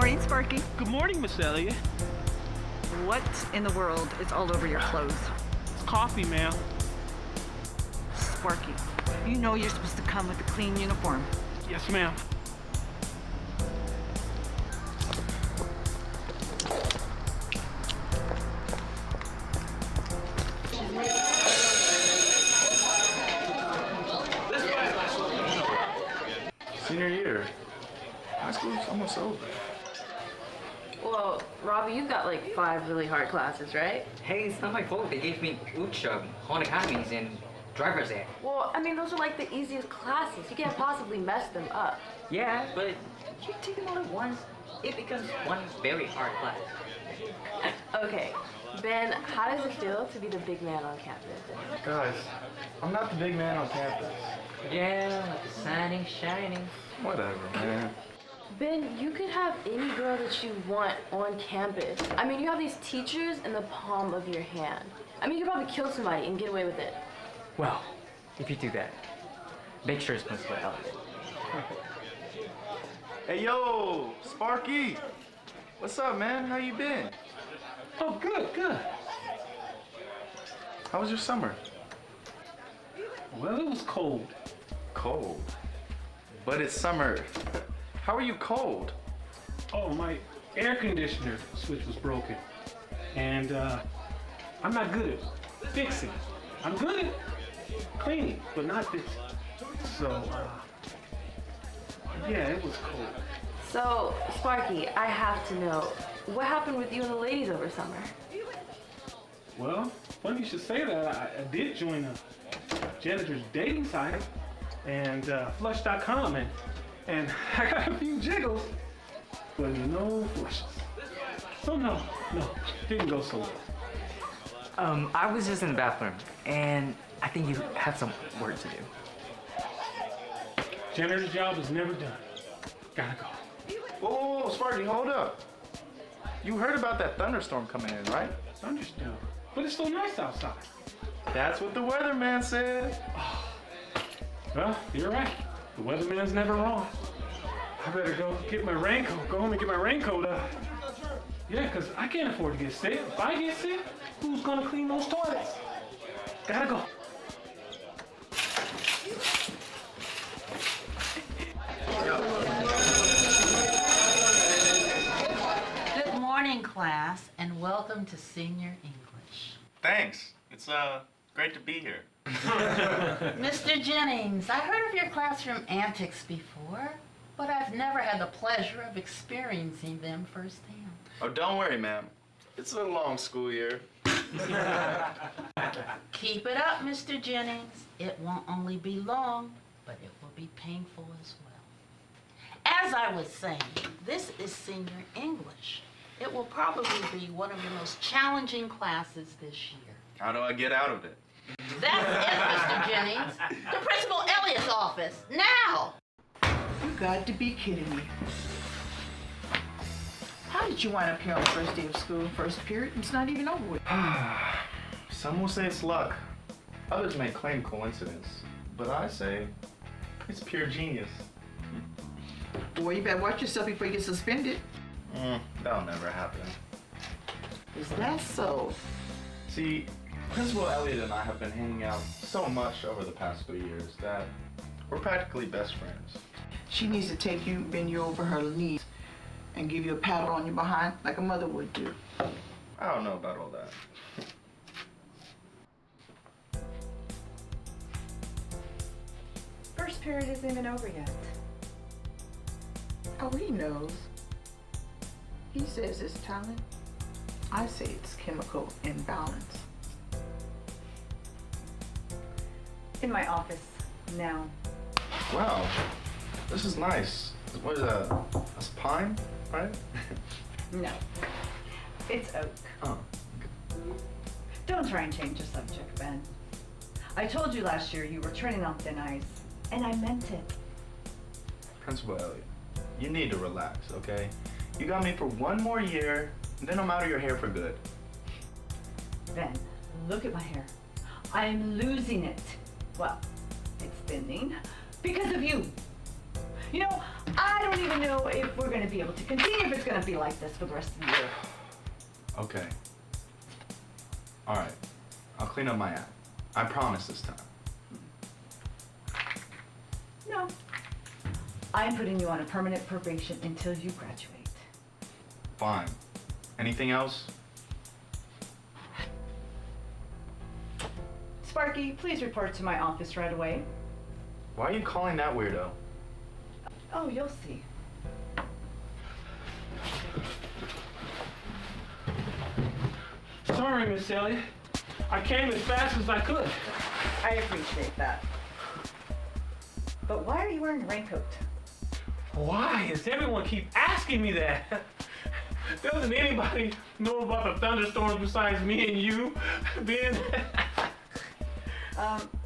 Morning, Sparky. Good morning, Miss Elliott. What in the world is all over your clothes? It's coffee, ma'am. Sparky, you know you're supposed to come with a clean uniform. Yes, ma'am. Senior year. High school's almost over. Well, Robbie, you've got like 5 really hard classes, right? Hey, it's not my fault. They gave me Hon Academies, and driver's ed. Well, I mean, those are like the easiest classes. You can't possibly mess them up. Yeah, but you take them all at once, it becomes one very hard class. Okay, Ben, how does it feel to be the big man on campus? Guys, I'm not the big man on campus. Yeah, like the sun is shining. Whatever, man. Ben, you could have any girl that you want on campus. I mean, you have these teachers in the palm of your hand. I mean, you could probably kill somebody and get away with it. Well, if you do that, make sure it's Principal Elliott. Hey, yo, Sparky. What's up, man? How you been? Oh, good. How was your summer? Well, it was cold. Cold. But it's summer. How are you cold? Oh, my air conditioner switch was broken. And I'm not good at fixing. I'm good at cleaning, but not fixing. So, yeah, it was cold. So, Sparky, I have to know, what happened with you and the ladies over summer? Well, funny you should say that. I did join a janitor's dating site and flush.com, and I got a few jiggles, but no flushes. So no, didn't go so well. I was just in the bathroom, and I think you have some work to do. Janitor's job is never done. Gotta go. Whoa, Sparky, hold up. You heard about that thunderstorm coming in, right? Thunderstorm. But it's so nice outside. That's what the weatherman said. Well, you're right. The weatherman's never wrong. I better go get my raincoat. Go home and get my raincoat up. Yeah, because I can't afford to get sick. If I get sick, who's going to clean those toilets? Gotta go. Good morning, class, and welcome to Senior English. Thanks. It's great to be here. Mr. Jennings, I heard of your classroom antics before, but I've never had the pleasure of experiencing them firsthand. Oh, don't worry, ma'am. It's a long school year. Keep it up, Mr. Jennings. It won't only be long, but it will be painful as well. As I was saying, this is Senior English. It will probably be one of your most challenging classes this year. How do I get out of it? That's it, Mr. Jennings. To Principal Elliott's office, now! You got to be kidding me. How did you wind up here on the first day of school, first period? It's not even over with. Some will say it's luck. Others may claim coincidence. But I say it's pure genius. Boy, you better watch yourself before you get suspended. That'll never happen. Is that so? See, Principal Elliott and I have been hanging out so much over the past 3 years that we're practically best friends. She needs to take you, bend you over her knees, and give you a pat on your behind like a mother would do. I don't know about all that. First period isn't even over yet. Oh, he knows. He says it's talent. I say it's chemical imbalance. In my office, now. Wow, this is nice. What is that? That's pine, right? No. It's oak. Oh. Don't try and change the subject, Ben. I told you last year you were treading on thin ice, and I meant it. Principal Elliott, you need to relax, okay? You got me for 1 more year, and then I'm out of your hair for good. Ben, look at my hair. I'm losing it. Well, it's thinning because of you. You know, I don't don't even know if we're going to be able to continue, if it's going to be like this for the rest of the year. Okay. All right. I'll clean up my act. I promise this time. No. I'm putting you on a permanent probation until you graduate. Fine. Anything else? Sparky, please report to my office right away. Why are you calling that weirdo? Oh, you'll see. Sorry, Miss Elliott. I came as fast as I could. I appreciate that. But why are you wearing a raincoat? Why does everyone keep asking me that? Doesn't anybody know about the thunderstorms besides me and you, Ben?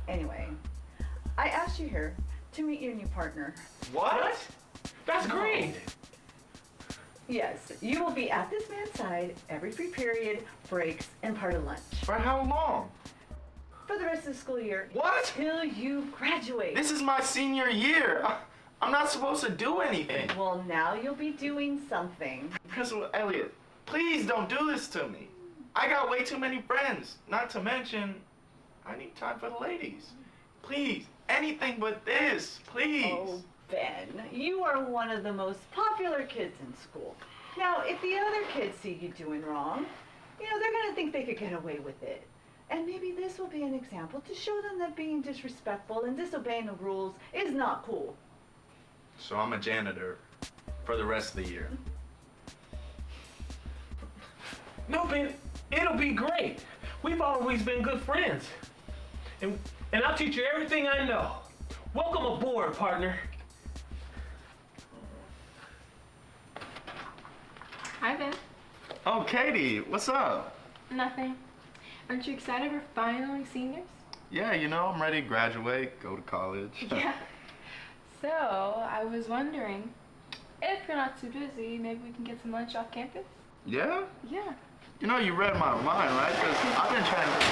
Anyway, I asked you here to meet your new partner. What? That's great. Yes, you will be at this man's side every free period, breaks, and part of lunch. For how long? For the rest of the school year. What? Till you graduate. This is my senior year. I'm not supposed to do anything. Well, now you'll be doing something. Principal Elliott, please don't do this to me. I got way too many friends. Not to mention, I need time for the ladies. Please, anything but this, please. Oh, Ben, you are one of the most popular kids in school. Now, if the other kids see you doing wrong, they're going to think they could get away with it. And maybe this will be an example to show them that being disrespectful and disobeying the rules is not cool. So I'm a janitor for the rest of the year. No, Ben, it'll be great. We've always been good friends. And I'll teach you everything I know. Welcome aboard, partner. Hi, Ben. Oh, Katie, what's up? Nothing. Aren't you excited we're finally seniors? Yeah, I'm ready to graduate, go to college. Yeah. So, I was wondering, if you're not too busy, maybe we can get some lunch off campus? Yeah? Yeah. You read my mind, right? Because I've been trying to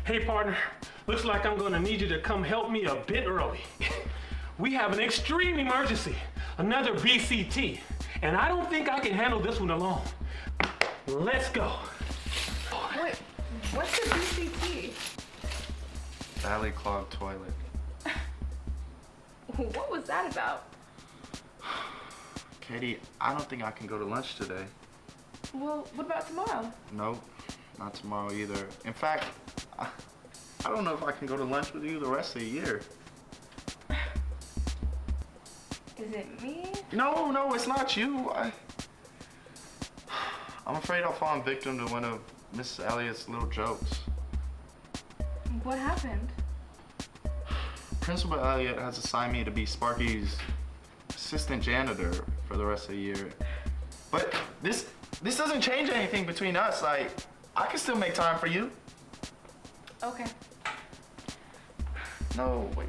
Hey, partner. Looks like I'm gonna need you to come help me a bit early. We have an extreme emergency, another BCT, and I don't think I can handle this one alone. Let's go. Wait, what's the BCT? Badly clogged toilet. What was that about? Katie, I don't think I can go to lunch today. Well, what about tomorrow? Nope, not tomorrow either. In fact, I don't know if I can go to lunch with you the rest of the year. Is it me? No, it's not you. I'm afraid I'll fall victim to one of Miss Elliott's little jokes. What happened? Principal Elliott has assigned me to be Sparky's assistant janitor for the rest of the year. But this doesn't change anything between us. I can still make time for you. Okay. No, wait.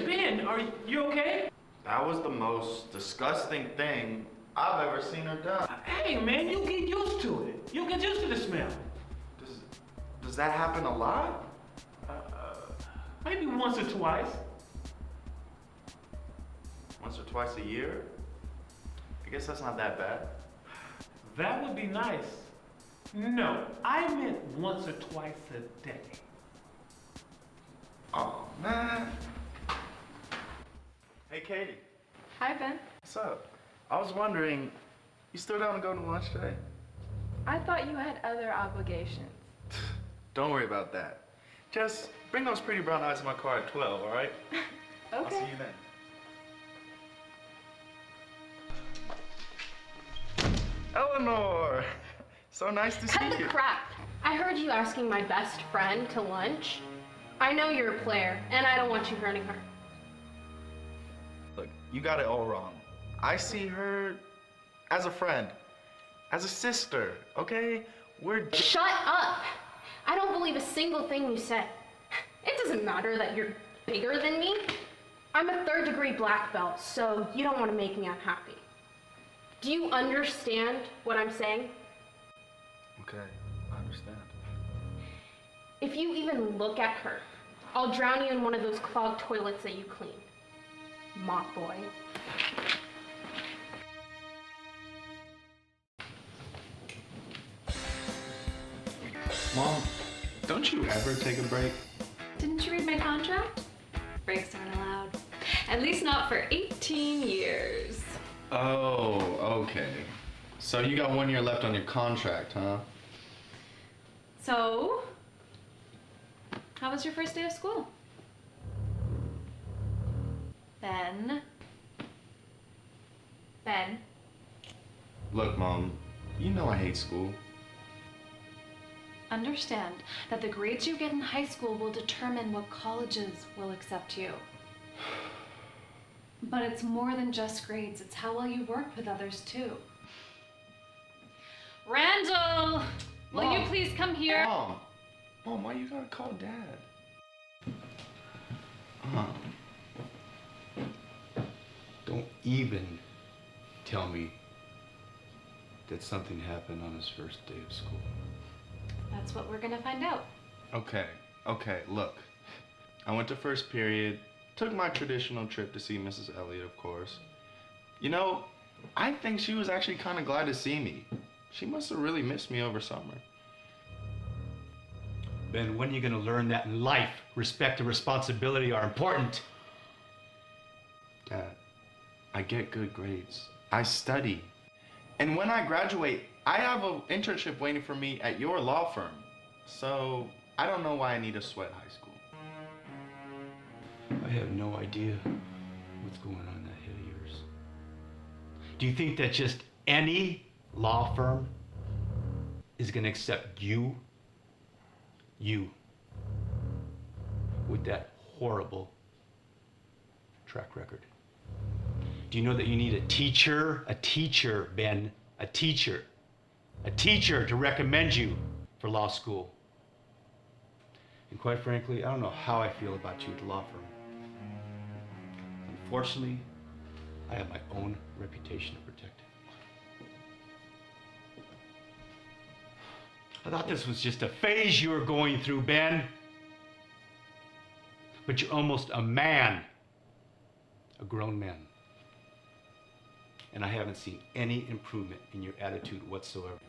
Ben, are you okay? That was the most disgusting thing I've ever seen her do. Hey, man, you get used to it. You get used to the smell. Does that happen a lot? Maybe once or twice. Once or twice a year? I guess that's not that bad. That would be nice. No, I meant once or twice a day. Oh, man. Hey, Katie. Hi, Ben. What's up? I was wondering, you still down to go to lunch today? I thought you had other obligations. Don't worry about that. Just bring those pretty brown eyes in my car at 12, all right? Okay. I'll see you then. Eleanor! So nice to see Cut the you. crap. I heard you asking my best friend to lunch. I know you're a player, and I don't want you hurting her. Look, you got it all wrong. I see her as a friend, as a sister, okay? Shut up! I don't believe a single thing you said. It doesn't matter that you're bigger than me. I'm a third-degree black belt, so you don't want to make me unhappy. Do you understand what I'm saying? Okay, I understand. If you even look at her, I'll drown you in one of those clogged toilets that you clean. Mop boy. Mom, don't you ever take a break? Didn't you read my contract? Breaks aren't allowed. At least not for 18 years. Oh, okay. So you got 1 year left on your contract, huh? So, how was your first day of school? Ben? Ben? Look, Mom, you know I hate school. Understand that the grades you get in high school will determine what colleges will accept you. But it's more than just grades. It's how well you work with others, too. Randall! Will you please come here? Mom, why you gotta call Dad? Don't even tell me that something happened on his first day of school. That's what we're gonna find out. Okay, look. I went to first period, took my traditional trip to see Mrs. Elliott, of course. You know, I think she was actually kind of glad to see me. She must have really missed me over summer. Ben, when are you gonna learn that in life, respect and responsibility are important? Dad, I get good grades. I study. And when I graduate, I have an internship waiting for me at your law firm. So I don't know why I need to sweat high school. I have no idea what's going on in that head of yours. Do you think that just any law firm is gonna accept you with that horrible track record? Do you know that you need a teacher, Ben, a teacher to recommend you for law school? And quite frankly, I don't know how I feel about you at the law firm. Unfortunately, I have my own reputation to protect. I thought this was just a phase you were going through, Ben. But you're almost a man, a grown man. And I haven't seen any improvement in your attitude whatsoever.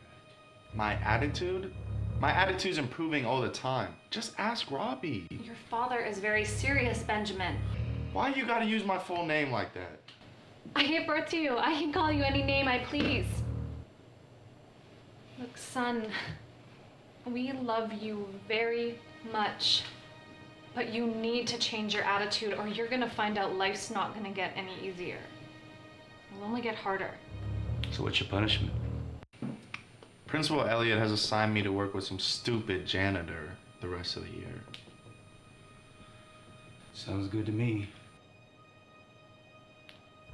My attitude? My attitude's improving all the time. Just ask Robbie. Your father is very serious, Benjamin. Why you gotta use my full name like that? I gave birth to you. I can call you any name I please. Look, son, we love you very much, but you need to change your attitude or you're gonna find out life's not gonna get any easier. It'll only get harder. So what's your punishment? Principal Elliott has assigned me to work with some stupid janitor the rest of the year. Sounds good to me.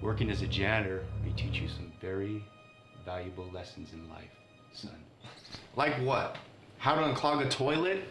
Working as a janitor may teach you some very valuable lessons in life, son. Like what? How to unclog a toilet?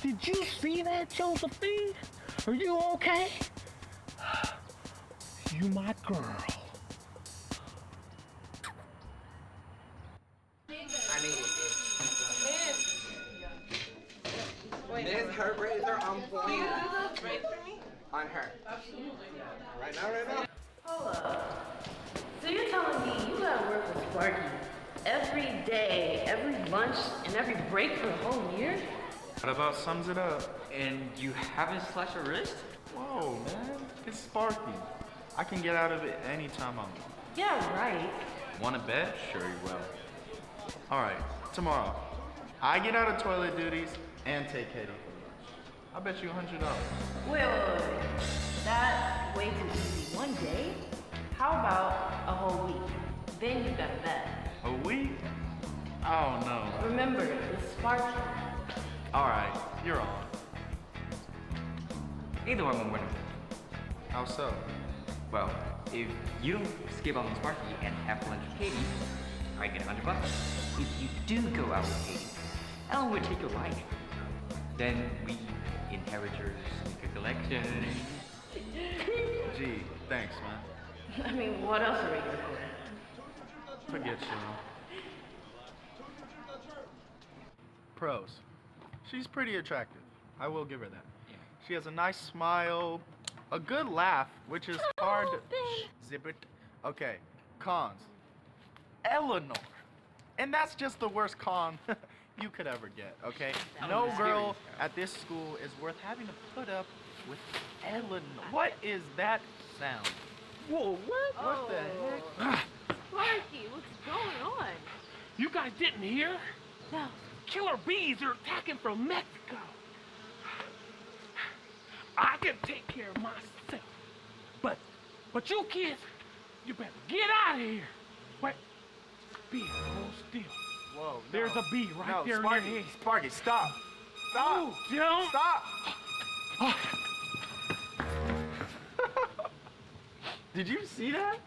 Did you see that, Josephine? Are you okay? You my girl. Miss, her grades are I'm going. Can you do those braids for me? On her. Right now. Hold up. So you're telling me you gotta work with Sparky every day, every lunch, and every break for a whole year? That about sums it up. And you haven't slashed a wrist? Whoa, man. It's Sparky. I can get out of it anytime I want. Yeah, right. Want to bet? Sure you will. All right, tomorrow. I get out of toilet duties and take Katie for lunch. I'll bet you $100. Wait. That's way too easy. One day? How about a whole week? Then you gotta bet. A week? Oh, no. Remember, it's Sparky. All right, you're on. Either one will win. How so? Well, if you don't skip out on Sparky and have lunch with Katie, I get $100. If you do go out with Katie, Ellen will take your life. Then we inherit your sneaker collection. Gee, thanks, man. I mean, what else are we gonna do? Forget you. Pros. She's pretty attractive. I will give her that. Yeah. She has a nice smile, a good laugh, which is hard to... Zip it. Okay, cons. Eleanor. And that's just the worst con you could ever get, okay? No girl at this school is worth having to put up with Eleanor. What is that sound? Whoa, what? What the heck? Sparky, what's going on? You guys didn't hear? No. Killer bees are attacking from Mexico. I can take care of myself. But you kids, you better get out of here. Wait, bee, hold still. Whoa, no. There's a bee right there Sparky, in your head. Sparky, stop. Stop. Oh, don't. Stop. Did you see that?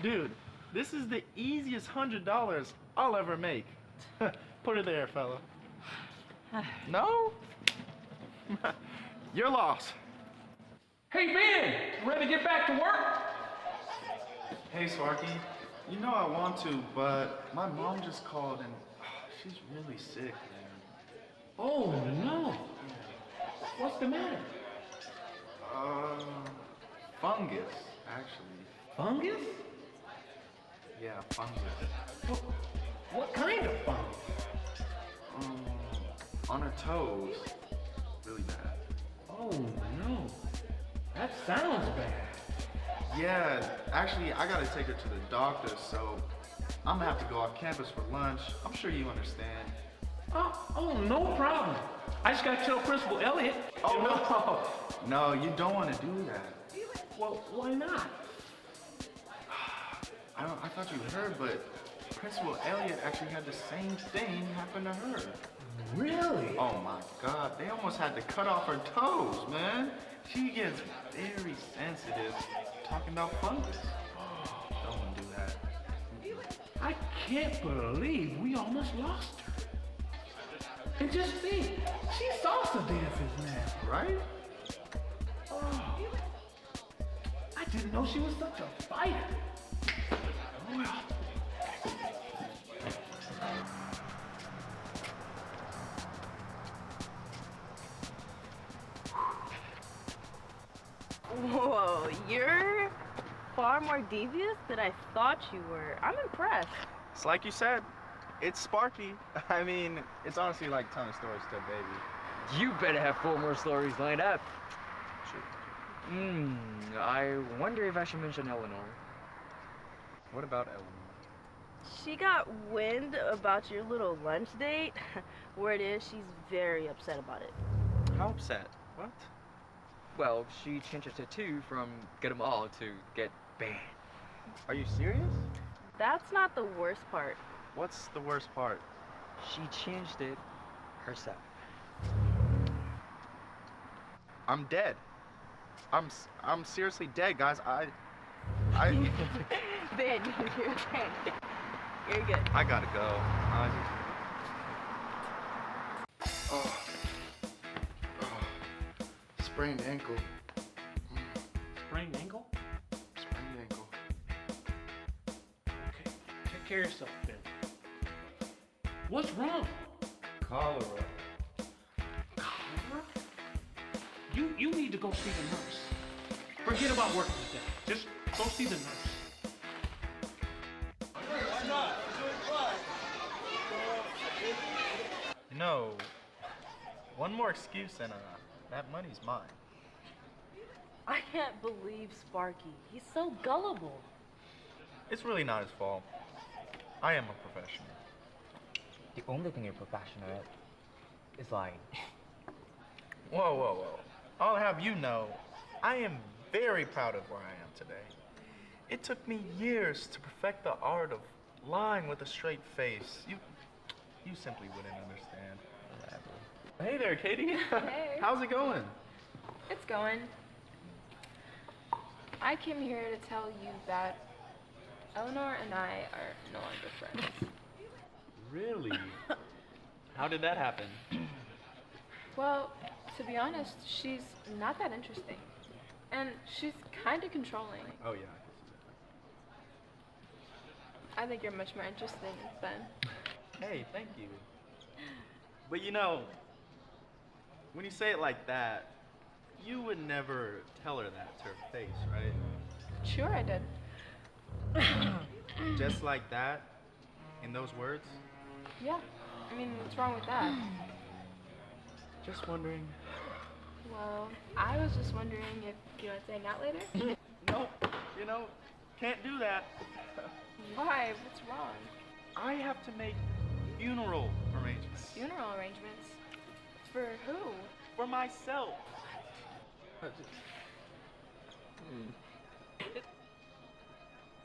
Dude, this is the easiest $100 I'll ever make. Put it there, fella. No? You're lost. Hey, Ben, ready to get back to work? Hey, Sparky. You know I want to, but my mom just called and she's really sick, man. Oh, no. What's the matter? Fungus, actually. Fungus? Yeah, fungus. What kind of fungus? On her toes. Really bad. Oh, no. That sounds bad. Yeah, actually, I gotta take her to the doctor, so I'm gonna have to go off campus for lunch. I'm sure you understand. Oh, no problem. I just gotta tell Principal Elliott. Oh, no, you don't want to do that. Well, why not? I thought you heard, but Principal Elliott actually had the same thing happen to her. Really? Oh my God, they almost had to cut off her toes, man. She gets very sensitive talking about fungus. Don't want to do that. I can't believe we almost lost her. And just think, she's salsa dances now. Right? Oh, I didn't know she was such a fighter. Oh, well. Whoa, you're far more devious than I thought you were. I'm impressed. It's like you said, it's Sparky. I mean, it's honestly like telling stories to a baby. You better have 4 more stories lined up. True. I wonder if I should mention Eleanor. What about Eleanor? She got wind about your little lunch date. Word is, she's very upset about it. How upset? What? Well, she changed her tattoo from get 'em all to get banned. Are you serious? That's not the worst part. What's the worst part? She changed it herself. I'm dead. I'm seriously dead, guys. I Ben, you're okay. You're good. I gotta go. Sprained ankle. Sprained ankle? Sprained ankle. Okay, take care of yourself, Ben. What's wrong? Cholera. Cholera? You need to go see the nurse. Forget about working today. Just go see the nurse. You know, one more excuse and that money's mine. I can't believe Sparky. He's so gullible. It's really not his fault. I am a professional. The only thing you're professional at is lying. Whoa, whoa, whoa. I'll have you know, I am very proud of where I am today. It took me years to perfect the art of lying with a straight face. You simply wouldn't understand. Hey there, Katie. Hey. How's it going? It's going. I came here to tell you that Eleanor and I are no longer friends. Really? How did that happen? Well, to be honest, she's not that interesting. And she's kind of controlling. Oh, yeah. I think you're much more interesting than Hey, thank you. But you know, when you say it like that, you would never tell her that to her face, right? Sure, I did. Just like that? In those words? Yeah. I mean, what's wrong with that? Just wondering. Well, I was just wondering if you want to hang out later? Nope. You know, can't do that. Why? What's wrong? I have to make funeral arrangements. Funeral arrangements? For who? For myself.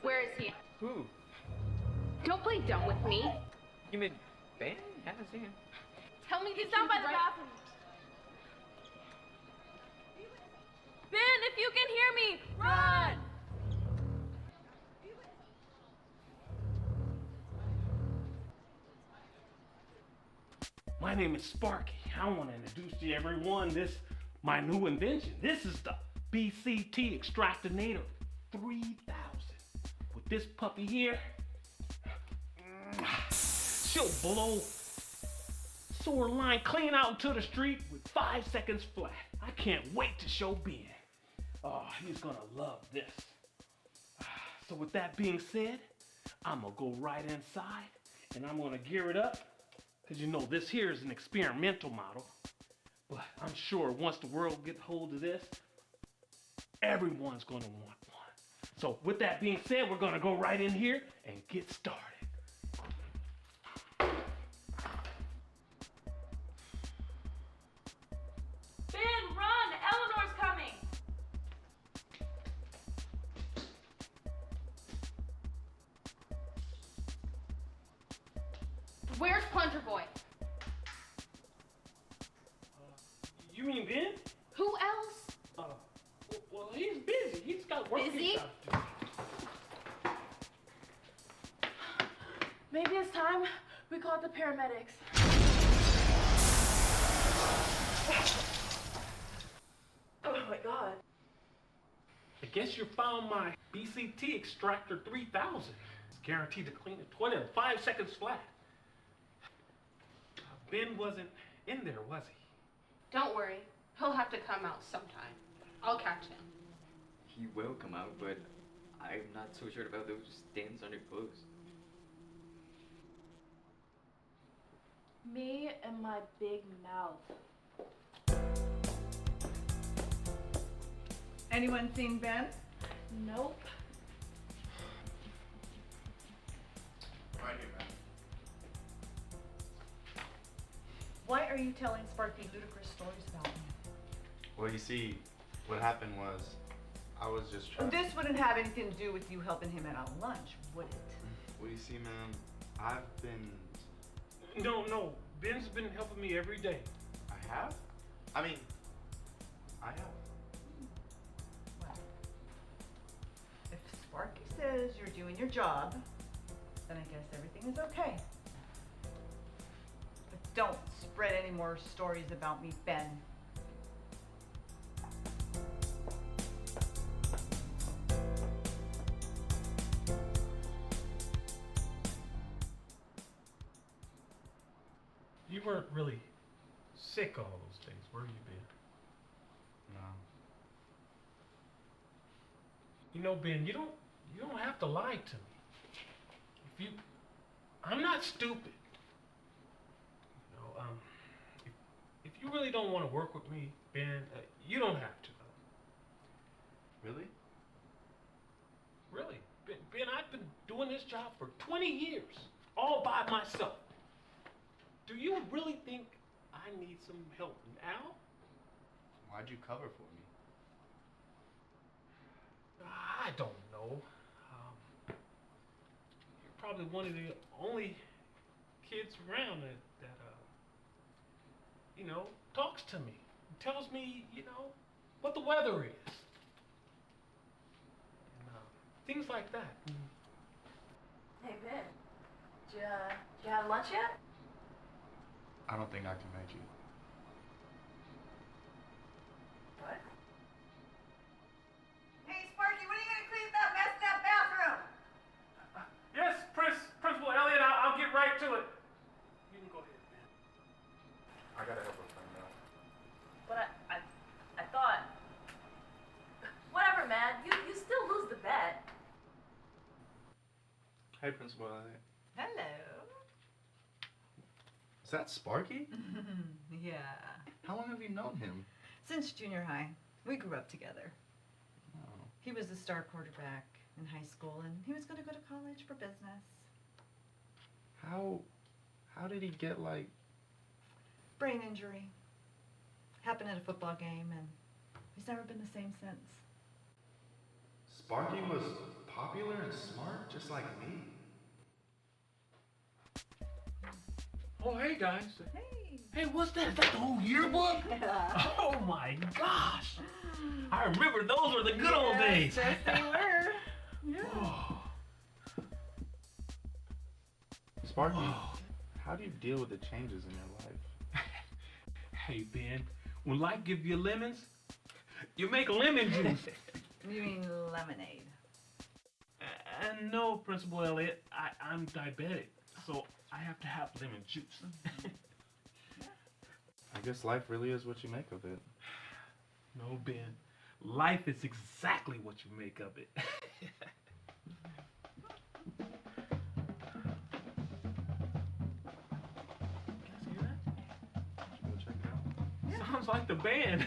Where is he? Who? Don't play dumb with me. You mean Ben? Haven't seen him. Tell me He's down by the bathroom. Ben, if you can hear me, run! My name is Sparky. I want to introduce to everyone my new invention. This is the BCT Extractinator 3000. With this puppy here, she'll blow sewer line clean out into the street with 5 seconds flat. I can't wait to show Ben. Oh, he's gonna love this. So with that being said, I'm gonna go right inside and I'm gonna gear it up. Because you know, this here is an experimental model. But I'm sure once the world gets hold of this, everyone's gonna want one. So with that being said, we're gonna go right in here and get started. Ben, run! Eleanor's coming! Where's Plunger Boy? You mean Ben? Who else? Well, he's busy. He's got work. Busy? Maybe it's time we call the paramedics. Oh my God. I guess you found my BCT Extractor 3000. It's guaranteed to clean a toilet in 5 seconds flat. Ben wasn't in there, was he? Don't worry. He'll have to come out sometime. I'll catch him. He will come out, but I'm not so sure about those stains on your clothes. Me and my big mouth. Anyone seen Ben? Nope. Right here, man. Why are you telling Sparky ludicrous stories about me? Well, you see, what happened was, I was just trying. This wouldn't have anything to do with you helping him out on lunch, would it? Well, you see, man, I've been. No. Ben's been helping me every day. I have? I mean, I have. Well, if Sparky says you're doing your job, then I guess everything is okay. But don't spread any more stories about me, Ben. You weren't really sick all those days, were you, Ben? You know, Ben, you don't have to lie to me. I'm not stupid. You know, if you really don't want to work with me, Ben, you don't have to. Really? Really? Ben, I've been doing this job for 20 years, all by myself. Do you really think I need some help now? Why'd you cover for me? I don't know. You're probably one of the only kids around that you know, talks to me, tells me, you know, what the weather is. Things like that. Hey, Ben, did you have lunch yet? I don't think I can make you. What? Hey, Sparky, when are you gonna clean up that mess in that bathroom? Yes, Principal Elliot, I'll get right to it. You can go ahead, man. I gotta help a friend out. But I thought... Whatever, man. You still lose the bet. Hey, Principal Elliot. Hello. Is that Sparky? Yeah. How long have you known him? Since junior high. We grew up together. Oh. He was the star quarterback in high school, and he was going to go to college for business. How did he get, like... Brain injury. Happened at a football game, and he's never been the same since. Sparky was popular and smart, just like me? Oh, hey, guys. Hey. Hey, what's that? Is that the whole yearbook? Yeah. Oh, my gosh. I remember those were the good old days. Yes, they were. Yeah. Oh. Sparky, Oh. how do you deal with the changes in your life? Hey, Ben, when life gives you lemons, you make lemon juice. You mean lemonade? And no, Principal Elliot, I'm diabetic, so I have to have lemon juice. I guess life really is what you make of it. No, Ben, life is exactly what you make of it. Sounds like the band.